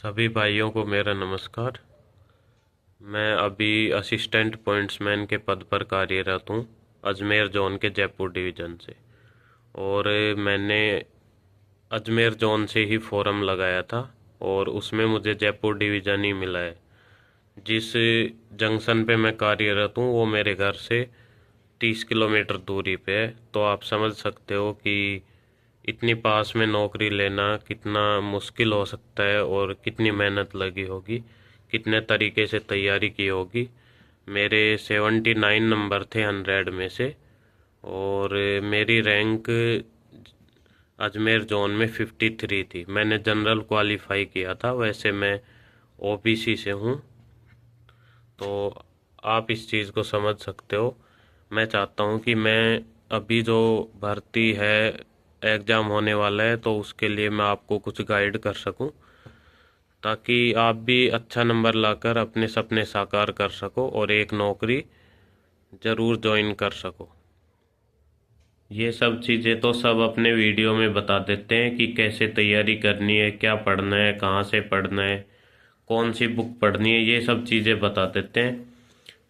सभी भाइयों को मेरा नमस्कार। मैं अभी असिस्टेंट पॉइंट्समैन के पद पर कार्यरत हूँ, अजमेर जोन के जयपुर डिवीज़न से। और मैंने अजमेर जोन से ही फॉर्म लगाया था और उसमें मुझे जयपुर डिवीज़न ही मिला है। जिस जंक्शन पे मैं कार्यरत हूँ वो मेरे घर से 30 किलोमीटर दूरी पे है, तो आप समझ सकते हो कि इतनी पास में नौकरी लेना कितना मुश्किल हो सकता है और कितनी मेहनत लगी होगी, कितने तरीके से तैयारी की होगी। मेरे 79 नंबर थे 100 में से, और मेरी रैंक अजमेर जोन में 53 थी। मैंने जनरल क्वालिफाई किया था, वैसे मैं ओबीसी से हूँ, तो आप इस चीज़ को समझ सकते हो। मैं चाहता हूँ कि मैं अभी जो भर्ती है, एग्ज़ाम होने वाला है, तो उसके लिए मैं आपको कुछ गाइड कर सकूँ, ताकि आप भी अच्छा नंबर लाकर अपने सपने साकार कर सको और एक नौकरी ज़रूर ज्वाइन कर सको। ये सब चीज़ें तो सब अपने वीडियो में बता देते हैं कि कैसे तैयारी करनी है, क्या पढ़ना है, कहाँ से पढ़ना है, कौन सी बुक पढ़नी है, ये सब चीज़ें बता देते हैं।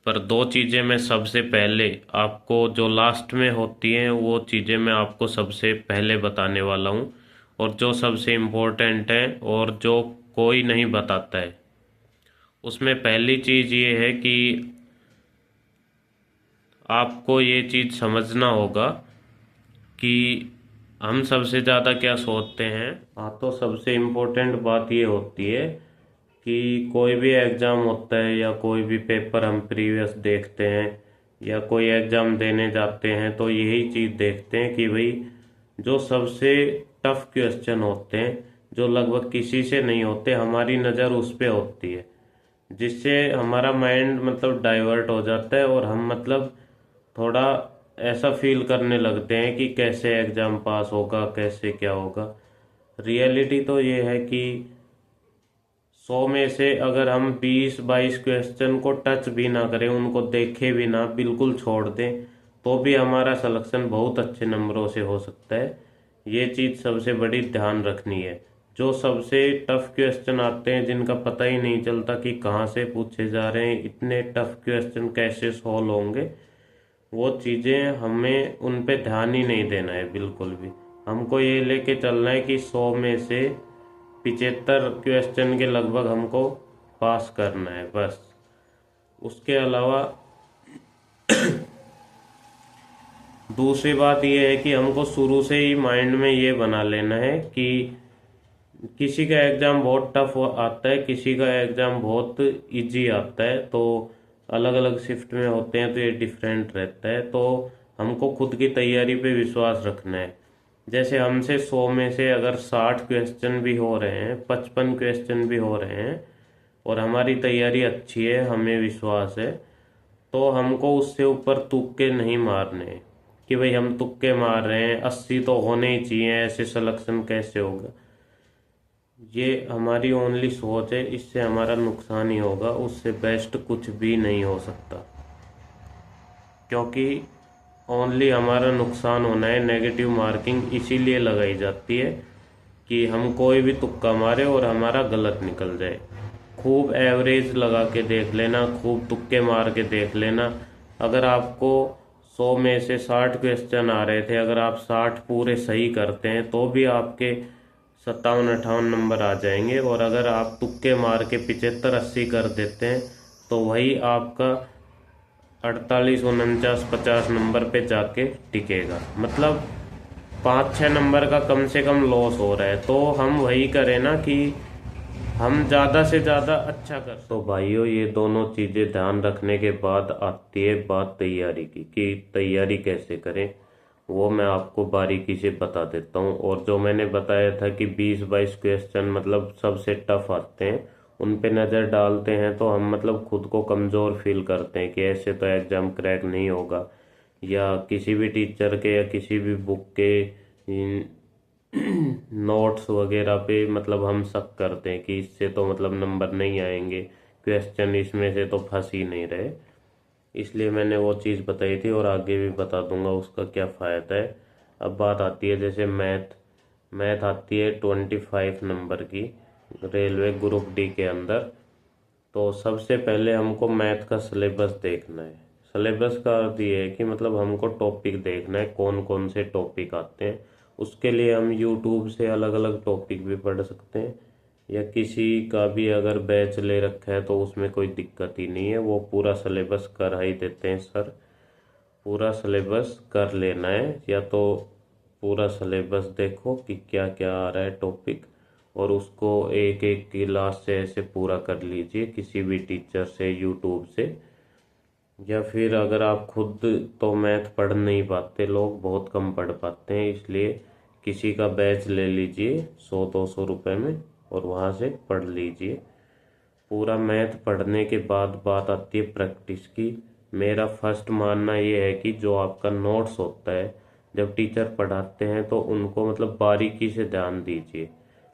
पर दो चीज़ें मैं सबसे पहले आपको, जो लास्ट में होती हैं, वो चीज़ें मैं आपको सबसे पहले बताने वाला हूँ, और जो सबसे इम्पोर्टेंट है और जो कोई नहीं बताता है। उसमें पहली चीज़ ये है कि आपको ये चीज़ समझना होगा कि हम सबसे ज़्यादा क्या सोचते हैं। हाँ, तो सबसे इम्पोर्टेंट बात ये होती है कि कोई भी एग्ज़ाम होता है या कोई भी पेपर हम प्रीवियस देखते हैं या कोई एग्ज़ाम देने जाते हैं, तो यही चीज़ देखते हैं कि भाई जो सबसे टफ क्वेश्चन होते हैं, जो लगभग किसी से नहीं होते, हमारी नज़र उस पे होती है, जिससे हमारा माइंड मतलब डाइवर्ट हो जाता है और हम मतलब थोड़ा ऐसा फील करने लगते हैं कि कैसे एग्ज़ाम पास होगा, कैसे क्या होगा। रियलिटी तो ये है कि 100 में से अगर हम 20-22 क्वेश्चन को टच भी ना करें, उनको देखे भी ना, बिल्कुल छोड़ दें, तो भी हमारा सिलेक्शन बहुत अच्छे नंबरों से हो सकता है। ये चीज़ सबसे बड़ी ध्यान रखनी है। जो सबसे टफ क्वेश्चन आते हैं, जिनका पता ही नहीं चलता कि कहाँ से पूछे जा रहे हैं, इतने टफ क्वेश्चन कैसे सॉल्व होंगे, वो चीज़ें हमें उन पे ध्यान ही नहीं देना है बिल्कुल भी। हमको ये लेके चलना है कि 100 में से 75 क्वेश्चन के लगभग हमको पास करना है, बस। उसके अलावा दूसरी बात यह है कि हमको शुरू से ही माइंड में ये बना लेना है कि किसी का एग्ज़ाम बहुत टफ आता है, किसी का एग्ज़ाम बहुत इजी आता है, तो अलग अलग शिफ्ट में होते हैं, तो ये डिफरेंट रहता है। तो हमको खुद की तैयारी पे विश्वास रखना है। जैसे हमसे 100 में से अगर 60 क्वेश्चन भी हो रहे हैं, 55 क्वेश्चन भी हो रहे हैं, और हमारी तैयारी अच्छी है, हमें विश्वास है, तो हमको उससे ऊपर तुक्के नहीं मारने हैं कि भाई हम तुक्के मार रहे हैं, 80 तो होने ही चाहिए, ऐसे सिलेक्शन कैसे होगा। ये हमारी ओनली सोच है, इससे हमारा नुकसान ही होगा, उससे बेस्ट कुछ भी नहीं हो सकता। क्योंकि ओनली हमारा नुकसान होना है। नेगेटिव मार्किंग इसीलिए लगाई जाती है कि हम कोई भी तुक्का मारे और हमारा गलत निकल जाए। खूब एवरेज लगा के देख लेना, खूब तुक्के मार के देख लेना। अगर आपको 100 में से 60 क्वेश्चन आ रहे थे, अगर आप 60 पूरे सही करते हैं, तो भी आपके 57-58 नंबर आ जाएंगे। और अगर आप तुक्के मार के 75-80 कर देते हैं, तो वही आपका 48-49-50 नंबर पे जाके टिकेगा। मतलब 5-6 नंबर का कम से कम लॉस हो रहा है। तो हम वही करें ना कि हम ज़्यादा से ज़्यादा अच्छा कर। तो भाइयों, ये दोनों चीज़ें ध्यान रखने के बाद आती है बात तैयारी की, कि तैयारी कैसे करें, वो मैं आपको बारीकी से बता देता हूँ। और जो मैंने बताया था कि 20-22 क्वेश्चन मतलब सबसे टफ आते हैं, उन पे नज़र डालते हैं तो हम मतलब खुद को कमज़ोर फील करते हैं कि ऐसे तो एग्ज़ाम क्रैक नहीं होगा, या किसी भी टीचर के या किसी भी बुक के नोट्स वगैरह पे मतलब हम शक करते हैं कि इससे तो मतलब नंबर नहीं आएंगे, क्वेश्चन इसमें से तो फंस ही नहीं रहे। इसलिए मैंने वो चीज़ बताई थी, और आगे भी बता दूंगा उसका क्या फ़ायदा है। अब बात आती है जैसे मैथ। मैथ आती है 25 नंबर की, रेलवे ग्रुप डी के अंदर। तो सबसे पहले हमको मैथ का सिलेबस देखना है। सिलेबस का अर्थ ये है कि मतलब हमको टॉपिक देखना है, कौन कौन से टॉपिक आते हैं। उसके लिए हम यूट्यूब से अलग अलग टॉपिक भी पढ़ सकते हैं, या किसी का भी अगर बैच ले रखा है तो उसमें कोई दिक्कत ही नहीं है, वो पूरा सिलेबस करा ही देते हैं सर। पूरा सिलेबस कर लेना है, या तो पूरा सिलेबस देखो कि क्या क्या आ रहा है टॉपिक, और उसको एक एक क्लास से ऐसे पूरा कर लीजिए किसी भी टीचर से, यूट्यूब से। या फिर अगर आप खुद तो मैथ पढ़ नहीं पाते, लोग बहुत कम पढ़ पाते हैं, इसलिए किसी का बैच ले लीजिए 100-200 रुपये में, और वहाँ से पढ़ लीजिए पूरा मैथ। पढ़ने के बाद बात आती है प्रैक्टिस की। मेरा फर्स्ट मानना ये है कि जो आपका नोट्स होता है, जब टीचर पढ़ाते हैं तो उनको मतलब बारीकी से ध्यान दीजिए।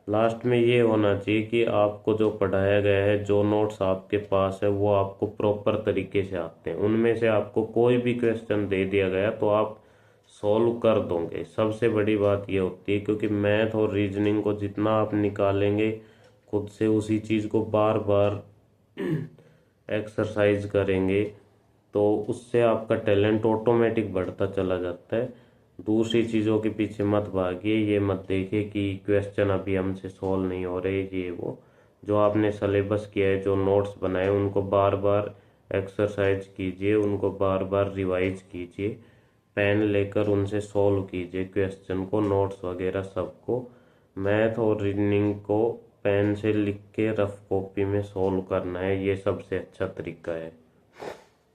लास्ट में ये होना चाहिए कि आपको जो पढ़ाया गया है, जो नोट्स आपके पास है, वो आपको प्रॉपर तरीके से आते हैं। उनमें से आपको कोई भी क्वेश्चन दे दिया गया तो आप सॉल्व कर दोगे। सबसे बड़ी बात ये होती है, क्योंकि मैथ और रीजनिंग को जितना आप निकालेंगे खुद से, उसी चीज़ को बार बार एक्सरसाइज करेंगे, तो उससे आपका टैलेंट ऑटोमेटिक बढ़ता चला जाता है। दूसरी चीज़ों के पीछे मत भागिए, ये मत देखिए कि क्वेश्चन अभी हमसे सॉल्व नहीं हो रहे, ये वो। जो आपने सिलेबस किया है, जो नोट्स बनाए, उनको बार बार एक्सरसाइज कीजिए, उनको बार बार रिवाइज कीजिए, पेन लेकर उनसे सॉल्व कीजिए क्वेश्चन को, नोट्स वगैरह सबको। मैथ और रीजनिंग को पेन से लिख के रफ कॉपी में सॉल्व करना है, ये सबसे अच्छा तरीका है।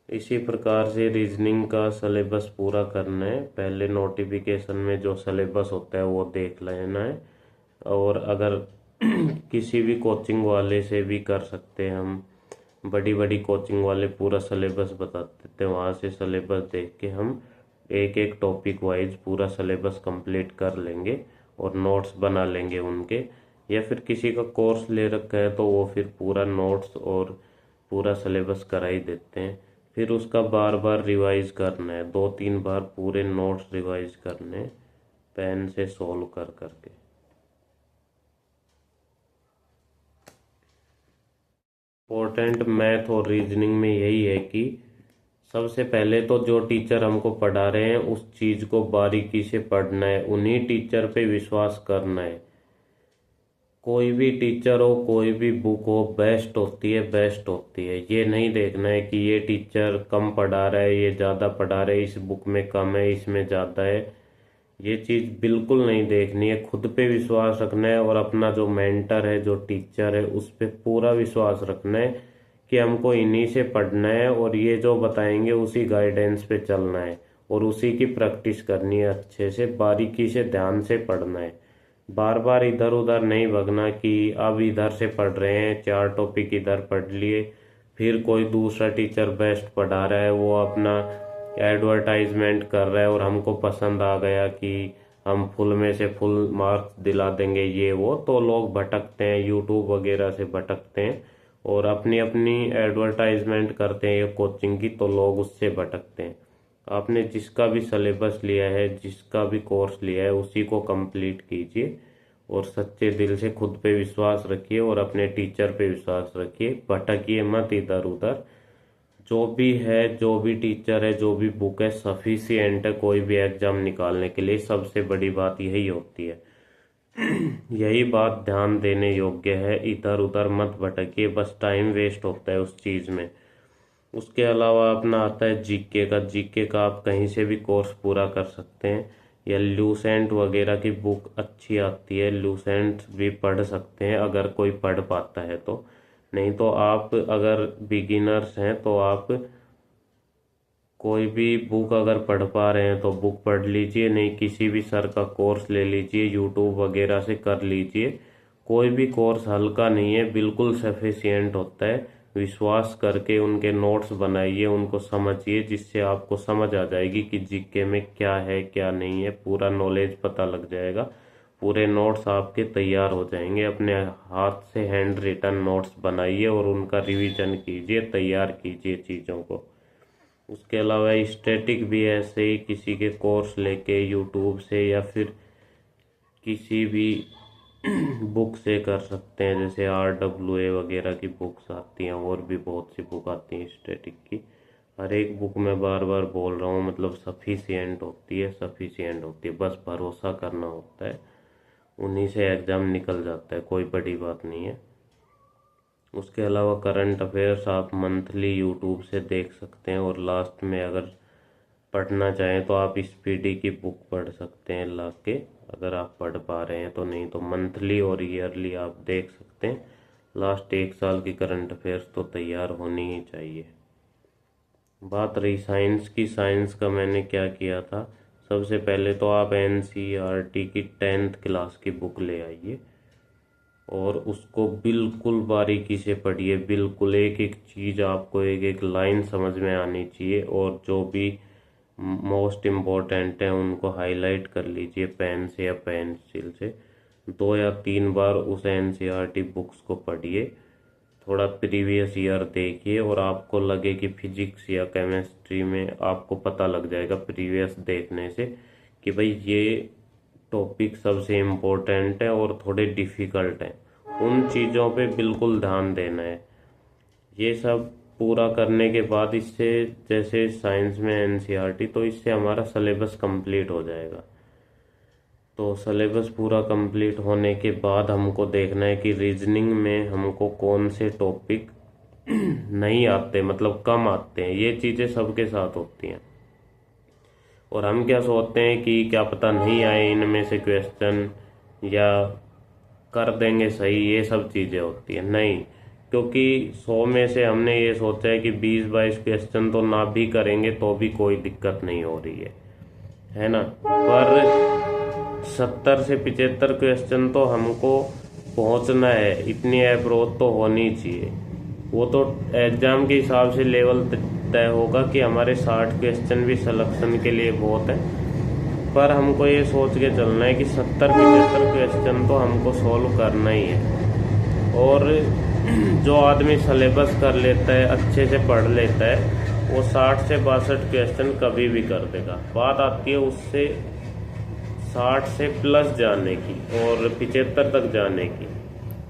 इसी प्रकार से रीजनिंग का सिलेबस पूरा करना है। पहले नोटिफिकेशन में जो सिलेबस होता है वो देख लेना है, और अगर किसी भी कोचिंग वाले से भी कर सकते हैं हम। बड़ी बड़ी कोचिंग वाले पूरा सिलेबस बता देते हैं, वहाँ से सिलेबस देख के हम एक एक टॉपिक वाइज पूरा सिलेबस कंप्लीट कर लेंगे और नोट्स बना लेंगे उनके। या फिर किसी का कोर्स ले रखा है तो वो फिर पूरा नोट्स और पूरा सिलेबस करा ही देते हैं। फिर उसका बार बार रिवाइज करना है, 2-3 बार पूरे नोट्स रिवाइज करने हैं, पेन से सॉल्व कर करके। इम्पोर्टेंट मैथ और रीजनिंग में यही है कि सबसे पहले तो जो टीचर हमको पढ़ा रहे हैं उस चीज़ को बारीकी से पढ़ना है, उन्हीं टीचर पे विश्वास करना है। कोई भी टीचर हो, कोई भी बुक हो, बेस्ट होती है, बेस्ट होती है। ये नहीं देखना है कि ये टीचर कम पढ़ा रहा है, ये ज़्यादा पढ़ा रहा है, इस बुक में कम है, इसमें ज़्यादा है। ये चीज़ बिल्कुल नहीं देखनी है। खुद पे विश्वास रखना है, और अपना जो मेंटर है, जो टीचर है, उस पे पूरा विश्वास रखना है कि हमको इन्हीं से पढ़ना है, और ये जो बताएंगे उसी गाइडेंस पे चलना है, और उसी की प्रैक्टिस करनी है, अच्छे से बारीकी से ध्यान से पढ़ना है। बार बार इधर उधर नहीं भगना कि अब इधर से पढ़ रहे हैं, 4 टॉपिक इधर पढ़ लिए, फिर कोई दूसरा टीचर बेस्ट पढ़ा रहा है, वो अपना एडवर्टाइजमेंट कर रहा है और हमको पसंद आ गया कि हम फुल में से फुल मार्क्स दिला देंगे, ये वो, तो लोग भटकते हैं, यूट्यूब वगैरह से भटकते हैं और अपनी अपनी एडवर्टाइजमेंट करते हैं ये कोचिंग की, तो लोग उससे भटकते हैं। आपने जिसका भी सिलेबस लिया है, जिसका भी कोर्स लिया है, उसी को कंप्लीट कीजिए, और सच्चे दिल से खुद पे विश्वास रखिए और अपने टीचर पे विश्वास रखिए। भटकिए मत इधर उधर। जो भी है, जो भी टीचर है, जो भी बुक है, सफिशिएंट है कोई भी एग्जाम निकालने के लिए। सबसे बड़ी बात यही होती है। यही बात ध्यान देने योग्य है। इधर उधर मत भटकिए, बस टाइम वेस्ट होता है उस चीज़ में। उसके अलावा अपना आता है जीके का। जीके का आप कहीं से भी कोर्स पूरा कर सकते हैं, या लूसेंट वगैरह की बुक अच्छी आती है, लूसेंट भी पढ़ सकते हैं अगर कोई पढ़ पाता है तो। नहीं तो आप अगर बिगिनर्स हैं तो आप कोई भी बुक अगर पढ़ पा रहे हैं तो बुक पढ़ लीजिए, नहीं किसी भी सर का कोर्स ले लीजिए, यूट्यूब वगैरह से कर लीजिए। कोई भी कोर्स हल्का नहीं है, बिल्कुल सफिशिएंट होता है। विश्वास करके उनके नोट्स बनाइए, उनको समझिए, जिससे आपको समझ आ जाएगी कि जीके में क्या है क्या नहीं है, पूरा नॉलेज पता लग जाएगा। पूरे नोट्स आपके तैयार हो जाएंगे। अपने हाथ से हैंड रिटन नोट्स बनाइए और उनका रिवीजन कीजिए, तैयार कीजिए चीज़ों को। उसके अलावा स्टैटिक भी ऐसे ही किसी के कोर्स लेके यूट्यूब से, या फिर किसी भी बुक से कर सकते हैं, जैसे RWA वगैरह की बुक्स आती हैं, और भी बहुत सी बुक आती हैं स्टैटिक की। हर एक बुक मैं बार बार बोल रहा हूँ, मतलब सफिशिएंट होती है, सफिशिएंट होती है, बस भरोसा करना होता है, उन्हीं से एग्ज़ाम निकल जाता है, कोई बड़ी बात नहीं है। उसके अलावा करंट अफेयर्स आप मंथली यूट्यूब से देख सकते हैं, और लास्ट में अगर पढ़ना चाहें तो आप स्पीडी की बुक पढ़ सकते हैं ला के, अगर आप पढ़ पा रहे हैं तो। नहीं तो मंथली और ईयरली आप देख सकते हैं। लास्ट 1 साल की करंट अफेयर्स तो तैयार होनी ही चाहिए। बात रही साइंस की, साइंस का मैंने क्या किया था, सबसे पहले तो आप NCERT की 10th क्लास की बुक ले आइए, और उसको बिल्कुल बारीकी से पढ़िए, बिल्कुल एक एक चीज़ आपको एक एक लाइन समझ में आनी चाहिए, और जो भी मोस्ट इम्पॉर्टेंट है उनको हाईलाइट कर लीजिए पेन से या पेंसिल से। 2 या 3 बार उस NCERT बुक्स को पढ़िए, थोड़ा प्रीवियस ईयर देखिए, और आपको लगे कि फिजिक्स या केमिस्ट्री में आपको पता लग जाएगा प्रीवियस देखने से कि भाई ये टॉपिक सबसे इम्पोर्टेंट है और थोड़े डिफ़िकल्ट हैं, उन चीज़ों पे बिल्कुल ध्यान देना है। ये सब पूरा करने के बाद इससे, जैसे साइंस में NCERT, तो इससे हमारा सिलेबस कंप्लीट हो जाएगा। तो सिलेबस पूरा कंप्लीट होने के बाद हमको देखना है कि रीजनिंग में हमको कौन से टॉपिक नहीं आते, मतलब कम आते हैं। ये चीज़ें सबके साथ होती हैं, और हम क्या सोचते हैं कि क्या पता नहीं आए इनमें से क्वेश्चन, या कर देंगे सही, ये सब चीज़ें होती है। नहीं, क्योंकि 100 में से हमने ये सोचा है कि 20-22 क्वेश्चन तो ना भी करेंगे तो भी कोई दिक्कत नहीं हो रही है ना। पर 70 से 75 क्वेश्चन तो हमको पहुंचना है, इतनी अप्रोच तो होनी चाहिए। वो तो एग्ज़ाम के हिसाब से लेवल तय होगा कि हमारे 60 क्वेश्चन भी सिलेक्शन के लिए बहुत है, पर हमको ये सोच के चलना है कि 70-75 क्वेश्चन तो हमको सॉल्व करना ही है। और जो आदमी सिलेबस कर लेता है, अच्छे से पढ़ लेता है, वो 60 से 62 क्वेश्चन कभी भी कर देगा। बात आती है उससे 60 से प्लस जाने की और 75 तक जाने की,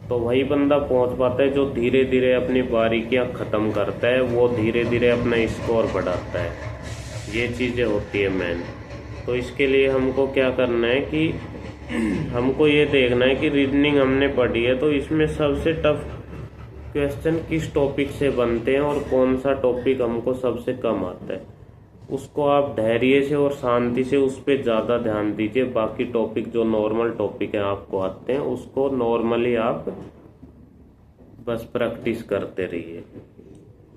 तो वही बंदा पहुंच पाता है जो धीरे धीरे अपनी बारीकियां ख़त्म करता है, वो धीरे धीरे अपना स्कोर बढ़ाता है। ये चीज़ें होती है मेन। तो इसके लिए हमको क्या करना है कि हमको ये देखना है कि रीजनिंग हमने पढ़ी है, तो इसमें सबसे टफ क्वेश्चन किस टॉपिक से बनते हैं और कौन सा टॉपिक हमको सबसे कम आता है। उसको आप धैर्य से और शांति से उस पर ज़्यादा ध्यान दीजिए। बाकी टॉपिक जो नॉर्मल टॉपिक हैं आपको आते हैं, उसको नॉर्मली आप बस प्रैक्टिस करते रहिए।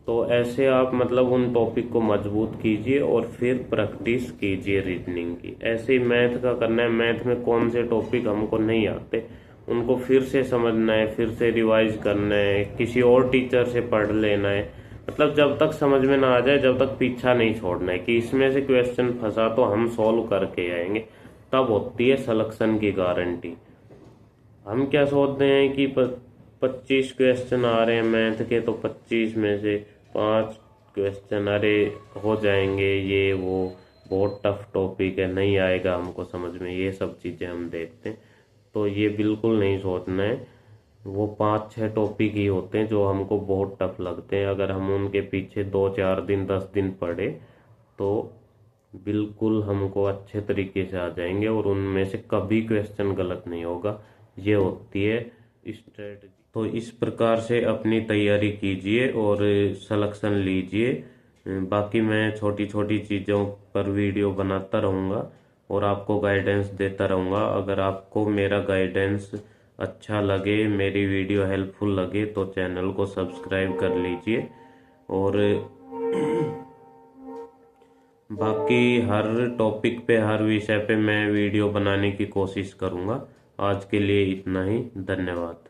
तो ऐसे आप मतलब उन टॉपिक को मजबूत कीजिए और फिर प्रैक्टिस कीजिए रीजनिंग की। ऐसे ही मैथ का करना है। मैथ में कौन से टॉपिक हमको नहीं आते, उनको फिर से समझना है, फिर से रिवाइज करना है, किसी और टीचर से पढ़ लेना है। मतलब जब तक समझ में ना आ जाए, जब तक पीछा नहीं छोड़ना है कि इसमें से क्वेश्चन फंसा तो हम सॉल्व करके आएंगे, तब होती है सिलेक्शन की गारंटी। हम क्या सोचते हैं कि 25 क्वेश्चन आ रहे हैं मैथ के, तो 25 में से 5 क्वेश्चन अरे हो जाएंगे, ये वो बहुत टफ टॉपिक है, नहीं आएगा हमको समझ में, ये सब चीज़ें हम देखते हैं। तो ये बिल्कुल नहीं सोचना है। वो 5-6 टॉपिक ही होते हैं जो हमको बहुत टफ लगते हैं। अगर हम उनके पीछे 2-4 दिन 10 दिन पढ़े तो बिल्कुल हमको अच्छे तरीके से आ जाएंगे, और उनमें से कभी क्वेश्चन गलत नहीं होगा। ये होती है स्ट्रेटजी। तो इस प्रकार से अपनी तैयारी कीजिए और सिलेक्शन लीजिए। बाकी मैं छोटी छोटी चीज़ों पर वीडियो बनाता रहूँगा और आपको गाइडेंस देता रहूँगा। अगर आपको मेरा गाइडेंस अच्छा लगे, मेरी वीडियो हेल्पफुल लगे, तो चैनल को सब्सक्राइब कर लीजिए। और बाकी हर टॉपिक पे, हर विषय पे मैं वीडियो बनाने की कोशिश करूँगा। आज के लिए इतना ही, धन्यवाद।